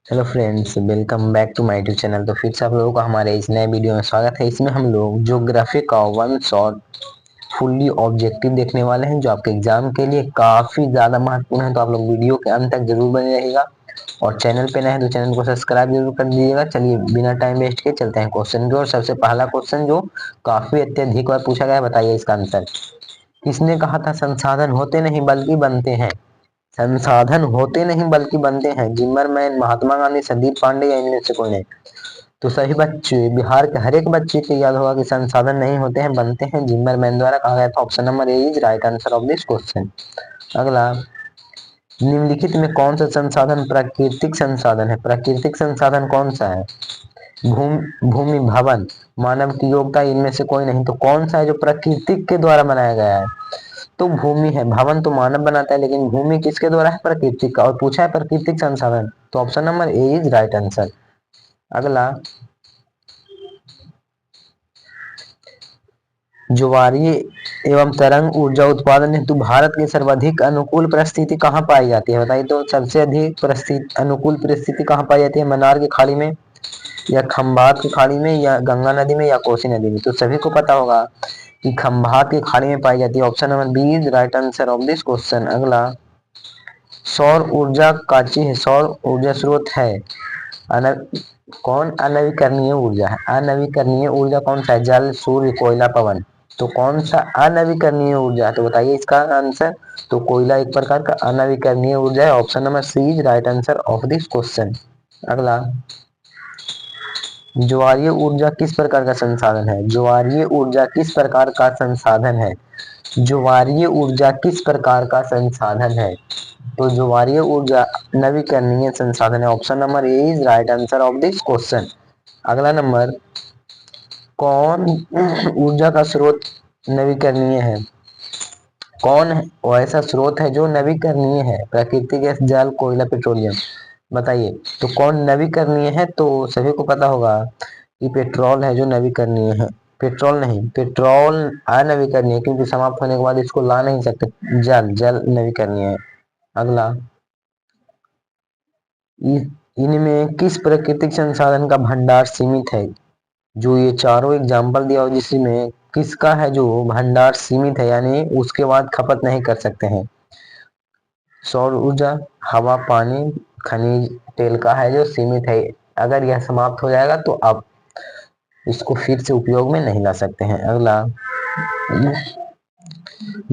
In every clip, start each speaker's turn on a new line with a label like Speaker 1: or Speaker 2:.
Speaker 1: Hello friends, welcome back to my YouTube channel. तो फिर से आप लोगों का हमारे इस नए वीडियो में स्वागत है। इसमें हम लोग ज्योग्राफी का वन शॉट फुल्ली ऑब्जेक्टिव देखने वाले हैं, जो आपके एग्जाम के लिए काफी ज्यादा महत्वपूर्ण है। तो आप लोग वीडियो के अंत तक जरूर बने रहिएगा और चैनल पे नए हैं तो चैनल को सब्सक्राइब जरूर कर दीजिएगा। चलिए बिना टाइम वेस्ट किए चलते हैं क्वेश्चन की ओर। सबसे पहला क्वेश्चन जो काफी अत्यधिक बार पूछा गया है, बताइए इसका आंसर। किसने कहा था संसाधन होते नहीं बल्कि बनते हैं? संसाधन होते नहीं बल्कि बनते हैं। जिमरमैन, महात्मा गांधी, संदीप पांडे या इनमें से कोई नहीं? तो सही बच्चे, बिहार के हर एक बच्चे को याद होगा कि संसाधन नहीं होते हैं, बनते हैं। जिमरमैन द्वारा कहा गया था। Option number A is right answer of this question. अगला, निम्नलिखित में कौन सा संसाधन प्राकृतिक संसाधन है? प्राकृतिक संसाधन कौन सा है? भूमि, भवन, मानव की योग्यता, इनमें से कोई नहीं। तो कौन सा है जो प्राकृतिक के द्वारा बनाया गया है? तो भूमि है। भवन तो मानव बनाता है, लेकिन भूमि किसके द्वारा है? प्रकृति का। और पूछा है प्राकृतिक संसाधन, तो option number A is right answer. अगला, ज्वारीय एवं तरंग ऊर्जा उत्पादन हेतु भारत की सर्वाधिक अनुकूल परिस्थिति कहाँ पाई जाती है? बताइए तो सबसे अधिक परिस्थिति अनुकूल परिस्थिति कहाँ पाई जाती है? मन्नार की खाड़ी में, या खंभात की खाड़ी में, या गंगा नदी में, या कोसी नदी में? तो सभी को पता होगा कि खंभात की खाड़ी में पाई जाती है। Option number B is right answer of this question. अगला, सौर ऊर्जा का चिन्ह सौर ऊर्जा स्रोत है। अन, कौन अनवीकरणीय ऊर्जा है? अनवीकरणीय ऊर्जा कौन सा है? जल, सूर्य, कोयला, पवन। तो कौन सा अनवीकरणीय ऊर्जा है? तो बताइए इसका आंसर। तो कोयला एक प्रकार का अनवीकरणीय ऊर्जा है। Option number C is right answer of this question. अगला, ज्वारीय ऊर्जा किस प्रकार का संसाधन है? ज्वारीय ऊर्जा किस प्रकार का संसाधन है? ज्वारीय ऊर्जा किस प्रकार का संसाधन है? तो ज्वारीय ऊर्जा नवीकरणीय संसाधन है। Option number A is right answer of this question. अगला नंबर, कौन ऊर्जा का स्रोत नवीकरणीय है? कौन ऐसा स्रोत है जो नवीकरणीय है? प्राकृतिक गैस, जल, कोयला, पेट्रोलियम। बताइए तो कौन नवीकरणीय है? तो सभी को पता होगा कि पेट्रोल है जो नवीकरणीय है। पेट्रोल नहीं, पेट्रोल अनवीकरणीय, क्योंकि समाप्त होने के बाद इसको ला नहीं सकते। जल, जल नवीकरणीय है। अगला, इनमें किस प्राकृतिक संसाधन का भंडार सीमित है? जो ये चारों एग्जाम्पल दिया हो जिसमें किसका है जो भंडार सीमित है, यानी उसके बाद खपत नहीं कर सकते हैं? सौर ऊर्जा, हवा, पानी, खनिज तेल का है जो सीमित है। अगर यह समाप्त हो जाएगा तो आप इसको फिर से उपयोग में नहीं ला सकते हैं। अगला,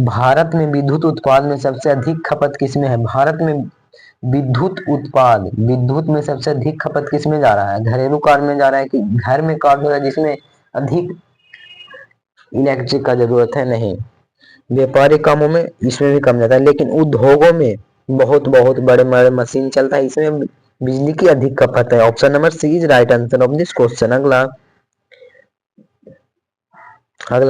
Speaker 1: भारत में विद्युत उत्पाद में सबसे अधिक खपत किसमें है? भारत में विद्युत में सबसे अधिक खपत किसमें जा रहा है? घरेलू कार में जा रहा है कि घर में कार हो रहा है जिसमें अधिक इलेक्ट्रिक का जरूरत है? नहीं, व्यापारिक कामों में इसमें भी कम जाता है, लेकिन उद्योगों में बहुत बहुत बड़े बड़े मशीन चलता है, इसमें बिजली की अधिक खपत है। Option number C is right answer of this question. अगला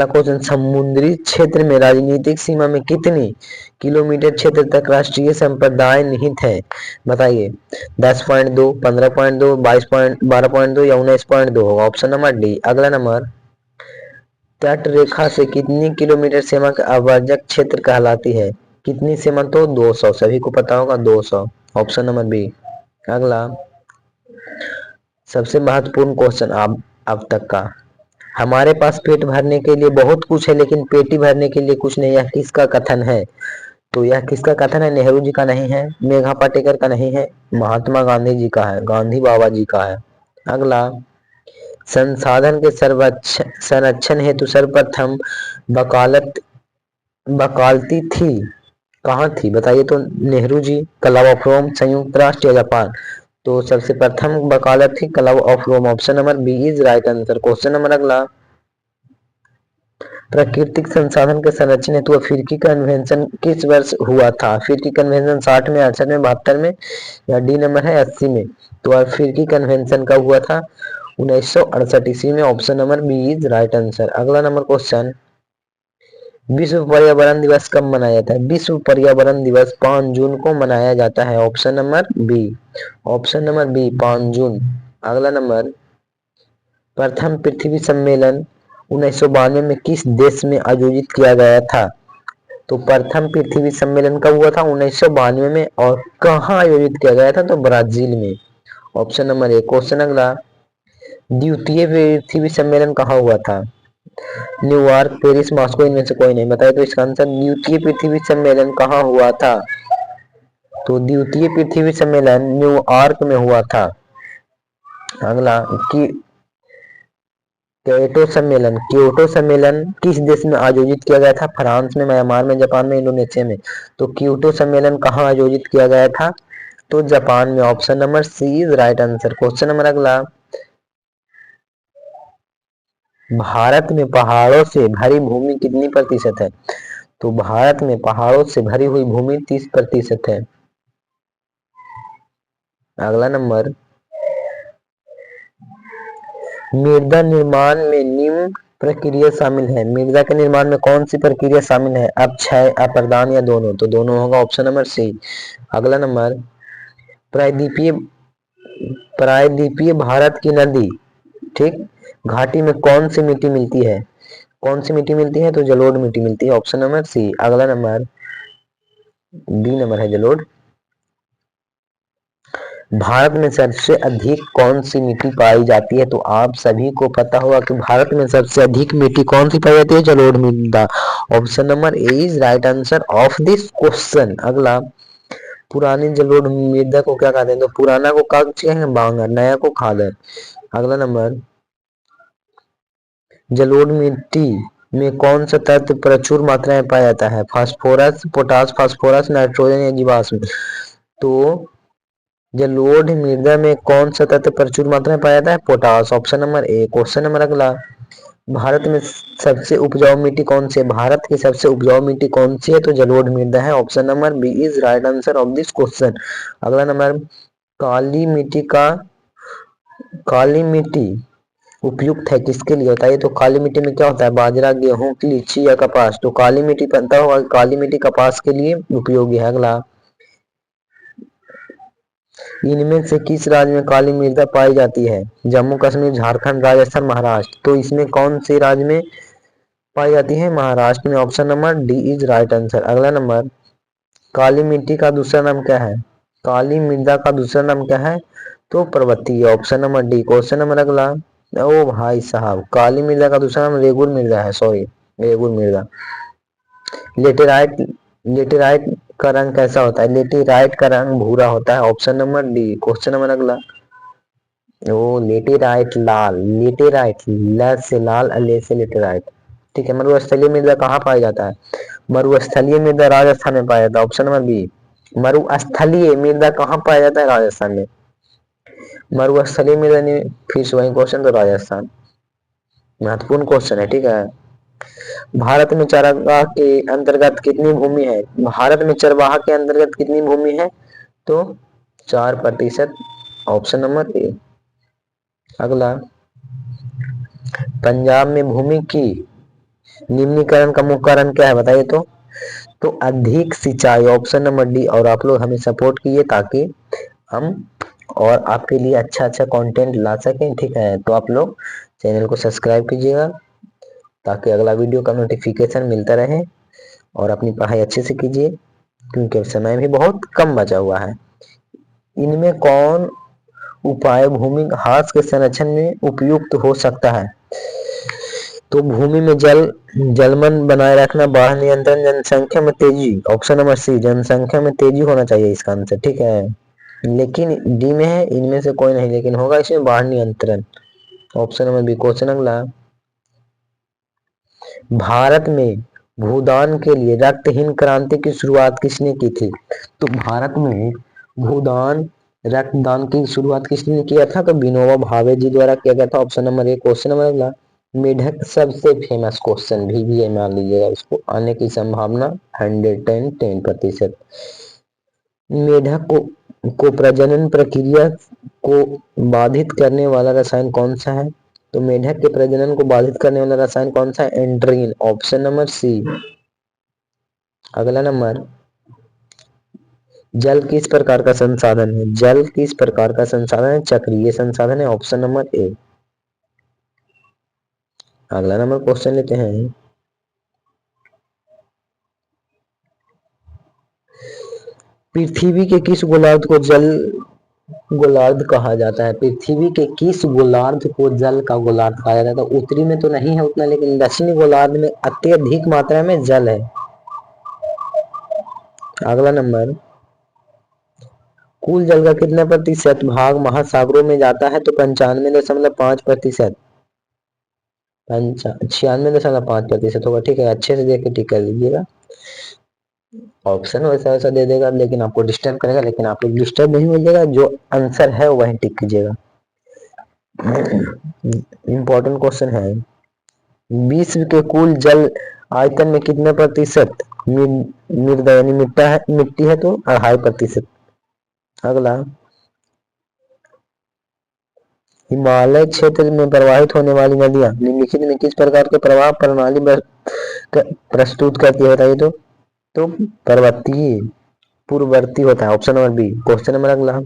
Speaker 1: क्वेश्चन, समुद्री क्षेत्र में राजनीतिक सीमा में कितनी किलोमीटर क्षेत्र तक राष्ट्रीय संप्रदाय निहित है? बताइए। 10.2, 15.2, 12.2 या 19.2 होगा? Option number D. अगला नंबर, तट रेखा से कितनी किलोमीटर सीमा का अवर्जक क्षेत्र कहलाती है? कितनी सीमा? तो 200, सभी को पता होगा 200। Option number B. अगला, सबसे महत्वपूर्ण क्वेश्चन अब तक का, हमारे पास पेट भरने के लिए बहुत कुछ है लेकिन पेटी भरने के लिए कुछ नहीं, यह किसका कथन है? तो यह किसका कथन है? नेहरू जी का नहीं है, मेघा पाटेकर का नहीं है, महात्मा गांधी जी का है, गांधी बाबा जी का है। अगला, संसाधन के संरक्षण हेतु सर्वप्रथम वकालत वकालती थी कहाँ थी? बताइए तो। Nehru ji, club of Rome, संयुक्त राष्ट्र या जापान? तो सबसे प्रथम वकालत थी club of Rome. Option number B is right answer. Question number अगला, प्राकृतिक संसाधन के संरक्षण हेतु अफ्रीकी कन्वेंशन किस वर्ष हुआ था? अफ्रीकी कन्वेंशन 60 में, 68 में, 72 में, या डी नंबर है 80 में? तो अफ्रीकी कन्वेंशन कब हुआ था? 1968 ईस्वी में। Option number B is right answer. अगला नंबर क्वेश्चन, विश्व पर्यावरण दिवस कब मनाया जाता है? विश्व पर्यावरण दिवस 5 जून को मनाया जाता है। Option number B. Option number B 5 जून। अगला नंबर, प्रथम पृथ्वी सम्मेलन 1992 में किस देश में आयोजित किया गया था? तो प्रथम पृथ्वी सम्मेलन कब हुआ था? 1992 में। और कहाँ आयोजित किया गया था? तो ब्राजील में। Option number A. क्वेश्चन अगला, द्वितीय पृथ्वी सम्मेलन कहाँ हुआ था? न्यूयॉर्क, पेरिस, मॉस्को, इनमें से कोई नहीं। बताइए तो इसका आंसर द्वितीय पृथ्वी सम्मेलन कहाँ हुआ था? तो द्वितीय पृथ्वी सम्मेलन न्यूयॉर्क में हुआ था। अगला कि क्योटो सम्मेलन किस देश में आयोजित किया गया था? फ्रांस में, म्यांमार में, जापान में, इंडोनेशिया में। तो क्योटो सम्मेलन कहाँ आयोजित किया गया था? तो जापान में। Option number C is right answer. Question number अगला, भारत में पहाड़ों से भरी भूमि कितनी प्रतिशत है? तो भारत में पहाड़ों से भरी हुई भूमि 30% है। अगला नंबर, मृदा निर्माण में निम्न प्रक्रिया शामिल है। मृदा के निर्माण में कौन सी प्रक्रिया शामिल है? अपक्षय, अपर्दान या दोनों? तो दोनों होगा, ऑप्शन नंबर सी। अगला नंबर, प्रायद्वीपीय प्रायद्वीपीय भारत की नदी, ठीक, घाटी में कौन सी मिट्टी मिलती है? कौन सी मिट्टी मिलती है? तो जलोढ़ मिट्टी मिलती है, ऑप्शन नंबर सी। अगला नंबर, बी नंबर है जलोढ़। भारत में सबसे अधिक कौन सी मिट्टी पाई जाती है? तो आप सभी को पता होगा कि भारत में सबसे अधिक मिट्टी कौन सी पाई जाती है? जलोढ़ मृदा। Option number A is right answer of this question. अगला, पुरानी जलोढ़ मृदा को क्या कहते हैं? तो पुराना को कहेंगे बांगर, नया को खादर। अगला नंबर, जलोढ़ मिट्टी में कौन सा तत्व प्रचुर मात्रा में पाया जाता है? फास्फोरस, पोटास, फास्फोरस, नाइट्रोजन या जीवाश्म? तो जलोढ़ मृदा में कौन सा तत्व प्रचुर मात्रा में पाया जाता है? Potash. Option number A. Question number अगला, भारत में सबसे उपजाऊ मिट्टी कौन सी है? भारत की सबसे उपजाऊ मिट्टी कौन सी है? तो जलोढ़ मृदा है, option number B is right answer of this question. अगला नंबर, काली मिट्टी का काली मिट्टी उपयुक्त है किसके लिए? बताइए तो काली मिट्टी में क्या होता है? बाजरा, गेहूं, लीची या कपास? तो काली मिट्टी पता होगा, काली मिट्टी कपास के लिए उपयोगी है। अगला, इनमें से किस राज्य में काली मृदा पाई जाती है? जम्मू कश्मीर, झारखंड, राजस्थान, महाराष्ट्र? तो इसमें कौन से राज्य में पाई जाती है? महाराष्ट्र में। Option number D is right answer. अगला नंबर, काली मिट्टी का दूसरा नाम क्या है? काली मृदा का दूसरा नाम क्या है? तो पर्वतीय, option number D. Question number अगला, ओ भाई साहब, काली मृदा का दूसरा नाम रेगुर मृदा है, सॉरी, रेगुर मृदा। लेटेराइट लेटेराइट का रंग कैसा होता है? लेटेराइट का रंग भूरा होता है, option number D. Question number अगला, ओ लेटेराइट लाल, लेटेराइट ल से लाल, ले से लेटेराइट, ठीक है। मरुस्थलीय मृदा कहाँ पाया जाता है? मरुस्थलीय मृदा राजस्थान में पाया जाता है, ऑप्शन नंबर बी। मरुस्थलीय मृदा कहाँ पाया जाता है? राजस्थान में। मरुस्थलीय मृदा नहीं, फिर से वही क्वेश्चन, तो राजस्थान। महत्वपूर्ण क्वेश्चन है, ठीक है। भारत में चरवाह के अंतर्गत कितनी भूमि है? भारत में चरवाहा के अंतर्गत कितनी भूमि है? तो 4%, ऑप्शन नंबर ए। अगला, पंजाब में भूमि की निम्नीकरण का मुख्य कारण क्या है? बताइए तो अधिक सिंचाई, ऑप्शन नंबर डी। और आप लोग हमें सपोर्ट कीजिए ताकि हम और आपके लिए अच्छा अच्छा कंटेंट ला सकें, ठीक है। तो आप लोग चैनल को सब्सक्राइब कीजिएगा ताकि अगला वीडियो का नोटिफिकेशन मिलता रहे, और अपनी पढ़ाई अच्छे से कीजिए क्योंकि अब समय भी बहुत कम बचा हुआ है। इनमें कौन उपाय भूमि घास के संरक्षण में उपयुक्त हो सकता है? तो भूमि में जलमन बनाए रखना, बाढ़ नियंत्रण, जनसंख्या में तेजी, ऑप्शन नंबर सी। जनसंख्या में तेजी होना चाहिए इसका आंसर, ठीक है। लेकिन डी में है, इनमें से कोई नहीं, लेकिन होगा इसमें बाढ़ नियंत्रण, ऑप्शन नंबर बी। क्वेश्चन अगला, भारत में भूदान के लिए रक्तहीन क्रांति की शुरुआत किसने की थी? तो भारत में भूदान, रक्तदान की शुरुआत किसने किया था? तो विनोबा भावे जी द्वारा किया गया था, option number A. Question number अगला, मेढक सबसे फेमस क्वेश्चन भी ये मान लीजिएगा, इसको आने की संभावना 110%। मेढक को प्रजनन प्रक्रिया को बाधित करने वाला रसायन कौन सा है? तो मेढक के प्रजनन को बाधित करने वाला रसायन कौन सा है? एंड्रीन, ऑप्शन नंबर सी। अगला नंबर, जल किस प्रकार का संसाधन है? जल किस प्रकार का संसाधन है? चक्रीय संसाधन है, ऑप्शन नंबर ए। अगला नंबर क्वेश्चन लेते हैं, पृथ्वी के किस गोलार्ध को जल गोलार्ध कहा जाता है? पृथ्वी के किस गोलार्ध को जल का गोलार्ध कहा जाता है? तो उत्तरी में तो नहीं है उतना, लेकिन दक्षिणी गोलार्ध में अत्यधिक मात्रा में जल है। अगला नंबर, कुल जल का कितना प्रतिशत भाग महासागरों में जाता है? तो 95.5%। 96.5% होगा। ठीक है, अच्छे से देख के टिक कर लीजिएगा। ऑप्शन वैसा वैसा दे देगा लेकिन आपको डिस्टर्ब करेगा, लेकिन आप लोग डिस्टर्ब नहीं होइएगा, जो आंसर है वही टिक कीजिएगा। इंपॉर्टेंट क्वेश्चन है, विश्व के कुल जल आयतन में कितने प्रतिशत मृदा यानी मिट्टी है? तो 2.5%। अगला, हिमालय क्षेत्र में प्रवाहित होने वाली नदियां निम्नलिखित में किस प्रकार के प्रवाह प्रणाली प्रस्तुत करती है? बताइए तो पर्वतीय पूर्ववर्ती होता है, option number B. Question number अगला,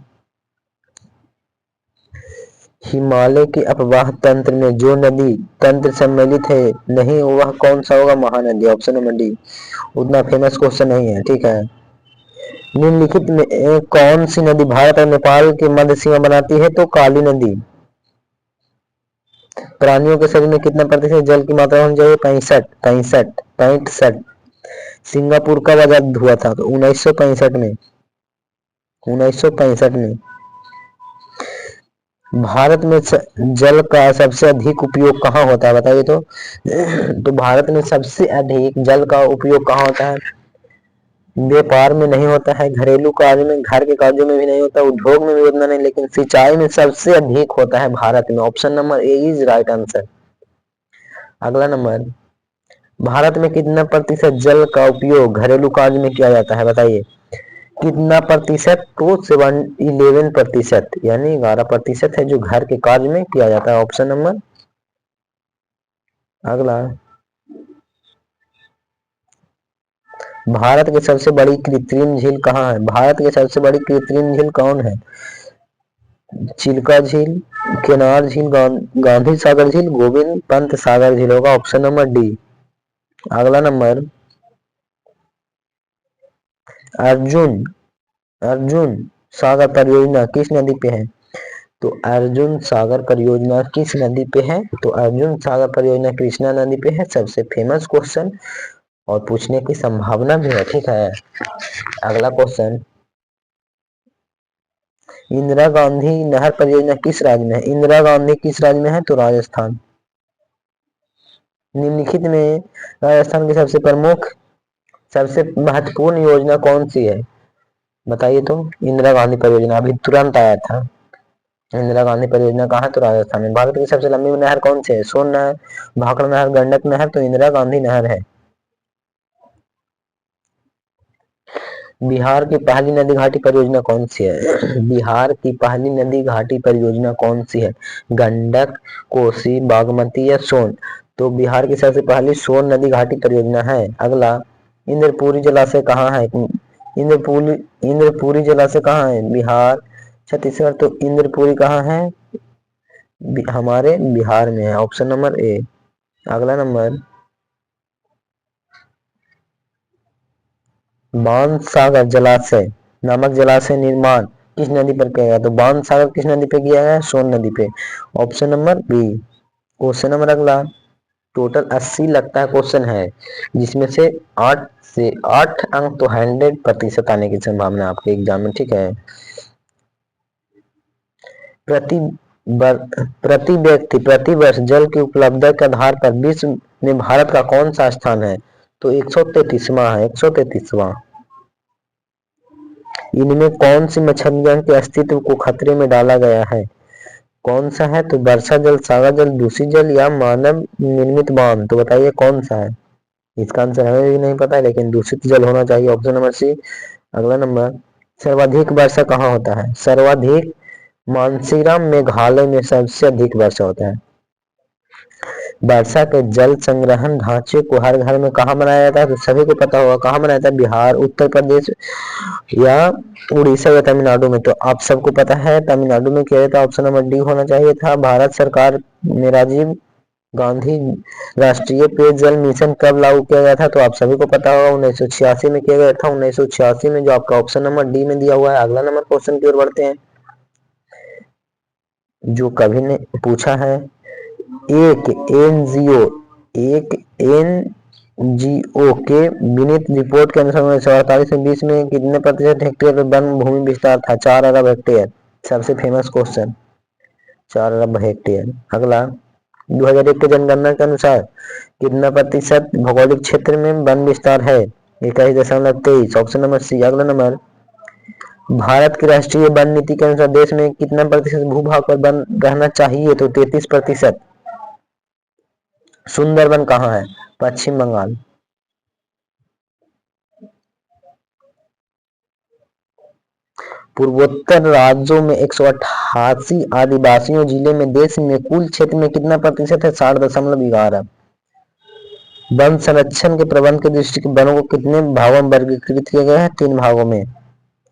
Speaker 1: हिमालय के अपवाह तंत्र में जो नदी तंत्र सम्मिलित है नहीं, वह कौन सा होगा? Mahanadi, option number D. उतना फेमस क्वेश्चन नहीं है। ठीक है, निम्नलिखित में कौन सी नदी भारत और नेपाल की मध्य सीमा बनाती है? तो काली नदी। प्राणियों के शरीर में कितना प्रतिशत जल की मात्रा होनी चाहिए? 65। सिंगापुर कब आजाद हुआ था? तो 1965 में। 1965 में। भारत में जल का सबसे अधिक उपयोग कहाँ होता है? बताइए तो भारत में सबसे अधिक जल का उपयोग कहाँ होता है? व्यापार में नहीं होता है, घरेलू कार्य में, घर के कार्यों में भी नहीं होता, उद्योग में भी उतना नहीं, लेकिन सिंचाई में सबसे अधिक होता है भारत में। Option number A is right answer. अगला नंबर, भारत में कितना प्रतिशत जल का उपयोग घरेलू कार्य में किया जाता है? बताइए कितना प्रतिशत? तो 11%, यानी 11% है जो घर के कार्य में किया जाता है। Option number. अगला, भारत की सबसे बड़ी कृत्रिम झील कहाँ है? भारत की सबसे बड़ी कृत्रिम झील कौन है? चिल्का झील, केनार झील, गांधी सागर झील, गोविंद पंत सागर झील होगा। Option number D. अगला नंबर, अर्जुन अर्जुन सागर परियोजना किस नदी पे है? तो अर्जुन सागर परियोजना किस नदी पे है? तो अर्जुन सागर परियोजना कृष्णा नदी पे है। सबसे फेमस क्वेश्चन और पूछने की संभावना भी है। ठीक है, अगला क्वेश्चन, इंदिरा गांधी नहर परियोजना किस राज्य में है? इंदिरा गांधी किस राज्य में है? तो राजस्थान। निम्नलिखित में राजस्थान की सबसे प्रमुख सबसे महत्वपूर्ण योजना कौन सी है? बताइए तो इंदिरा गांधी परियोजना अभी तुरंत आया था। इंदिरा गांधी परियोजना कहाँ? तो राजस्थान में। भारत की सबसे लंबी नहर कौन सी है? सोन नहर, भाखड़ा नहर, गंडक नहर, तो इंदिरा गांधी नहर है। बिहार की पहली नदी घाटी परियोजना कौन सी है? बिहार की पहली नदी घाटी परियोजना कौन सी है? गंडक, कोसी, बागमती या सोन? तो बिहार की सबसे पहली सोन नदी घाटी परियोजना है। अगला, इंद्रपुरी जलाशय कहाँ है? इंद्रपुरी जलाशय कहाँ है? बिहार, छत्तीसगढ़? तो इंद्रपुरी कहाँ है? हमारे बिहार में है। Option number A. अगला नंबर, बाणसागर जलाशय नामक जलाशय निर्माण किस नदी पर किया गया? तो बाणसागर किस नदी पे किया गया? सोन नदी पे। Option number B. Question number अगला, टोटल 80 लगता है क्वेश्चन है, जिसमें से 8 अंक तो 100% आने की संभावना आपके एग्जाम में। ठीक है, प्रति प्रति व्यक्ति प्रति वर्ष जल की उपलब्धता के आधार पर विश्व में भारत का कौन सा स्थान है? तो 133वां है। 133वां। इनमें कौन सी मछलियां के अस्तित्व को खतरे में डाला गया है? कौन सा है? तो वर्षा जल, सागर जल, दूषित जल या मानव निर्मित बांध? तो बताइए कौन सा है? इसका आंसर हमें भी नहीं पता है, लेकिन दूषित जल होना चाहिए। Option number C. अगला नंबर, सर्वाधिक वर्षा कहाँ होता है? सर्वाधिक मानसीराम मेघालय में सबसे अधिक वर्षा होता है। वर्षा के जल संग्रहण ढांचे को हर घर में कहाँ बनाया जाता है? तो सभी को पता होगा कहाँ बनाया जाता है, बिहार, उत्तर प्रदेश या उड़ीसा या तमिलनाडु में। तो आप सबको पता है तमिलनाडु में किया जाता है। ऑप्शन नंबर डी होना चाहिए था। भारत सरकार में राजीव गांधी राष्ट्रीय पेयजल मिशन कब लागू किया गया था? तो आप सभी को पता होगा 1986 में किया गया था। 1986 में, जो आपका ऑप्शन नंबर डी में दिया हुआ है। अगला नंबर क्वेश्चन की ओर बढ़ते हैं, जो कभी ने पूछा है, एक एनजीओ एक एनजीओ के विनीत रिपोर्ट के अनुसार 1948 से 20 में कितने प्रतिशत हेक्टेयर पर वन भूमि विस्तार था? 4 अरब हेक्टेयर। सबसे फेमस क्वेश्चन, 4 अरब हेक्टेयर। अगला, 2001 के जनगणना के अनुसार कितना प्रतिशत भौगोलिक क्षेत्र में वन विस्तार है? 21.23। Option number C. अगला नंबर, भारत की राष्ट्रीय वन नीति के अनुसार देश में कितना प्रतिशत भूभाग पर वन रहना चाहिए? तो 33%। सुंदरबन कहाँ है? पश्चिम बंगाल। पूर्वोत्तर राज्यों में 188 आदिवासियों जिले में देश में कुल क्षेत्र में कितना प्रतिशत है? 60.11। वन संरक्षण के प्रबंध की दृष्टि से वनों को कितने भागों में वर्गीकृत किया गया है? 3 भागों में।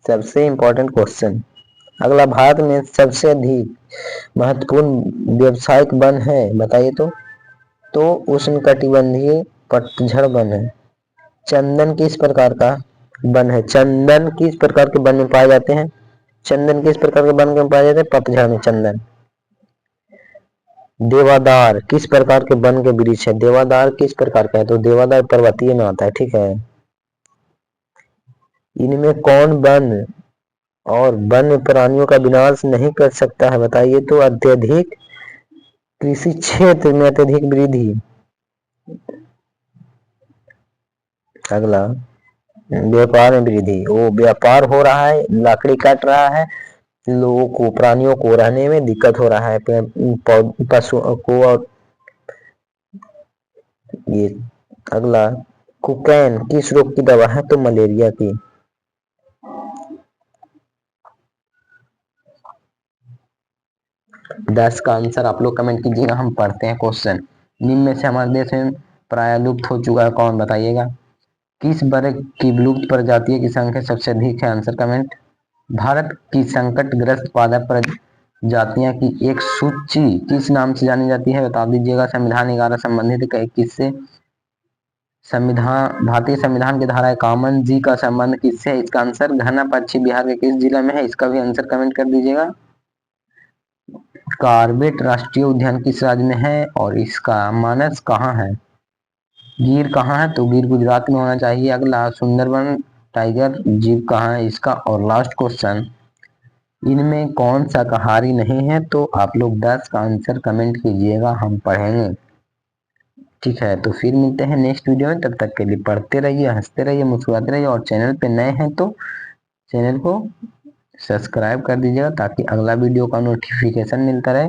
Speaker 1: सबसे इंपॉर्टेंट क्वेश्चन। अगला, भारत में सबसे अधिक महत्वपूर्ण व्यावसायिक वन है, बताइए तो उष्णकटिबंधीय पतझड़ वन है। चंदन किस प्रकार का वन है? चंदन किस प्रकार के वन में पाए जाते हैं? चंदन किस प्रकार के वन में पाए जाते हैं? पतझड़ में चंदन। देवदार किस प्रकार के वन के वृक्ष है? देवदार किस प्रकार का है? तो देवदार पर्वतीय में आता है, ठीक है। इनमें कौन वन और वन्य प्राणियों का विनाश नहीं कर सकता है? बताइए तो अत्यधिक कृषि क्षेत्र में अत्यधिक वृद्धि। अगला, व्यापार में वृद्धि। वो व्यापार हो रहा है, लकड़ी काट रहा है, लोगों को, प्राणियों को रहने में दिक्कत हो रहा है, पशुओं को। और ये अगला, कोकेन किस रोग की दवा है? तो मलेरिया की। 10 का आंसर आप लोग कमेंट कीजिएगा। हम पढ़ते हैं क्वेश्चन। निम्न में से हमारे देश में प्राय लुप्त हो चुका है कौन? बताइएगा। किस वर्ग की विलुप्त प्रजातियों की संख्या सबसे अधिक है? Answer comment. भारत की संकटग्रस्त पादप प्रजातियों की एक सूची किस नाम से जानी जाती है? बता दीजिएगा। संविधान 11 संबंधित किससे? संविधान, भारतीय संविधान की धारा 51 जी का संबंध किससे है? इसका आंसर, घना पक्षी बिहार के किस जिला में है? इसका भी आंसर कमेंट कर दीजिएगा। कॉर्बेट राष्ट्रीय उद्यान किस राज्य में है और इसका मानस कहाँ है? गिर कहाँ है? तो गिर गुजरात में होना चाहिए। अगला, सुंदरबन टाइगर जीव कहाँ है? इसका। और लास्ट क्वेश्चन, इनमें कौन शाकाहारी नहीं है? तो आप लोग 10 का आंसर कमेंट कीजिएगा, हम पढ़ेंगे। ठीक है, तो फिर मिलते हैं नेक्स्ट वीडियो में। तब तक के लिए पढ़ते रहिए, हंसते रहिए, मुस्कुराते रहिए। और चैनल पे नए हैं तो चैनल को सब्सक्राइब कर दीजिएगा ताकि अगला वीडियो का नोटिफिकेशन मिलता रहे।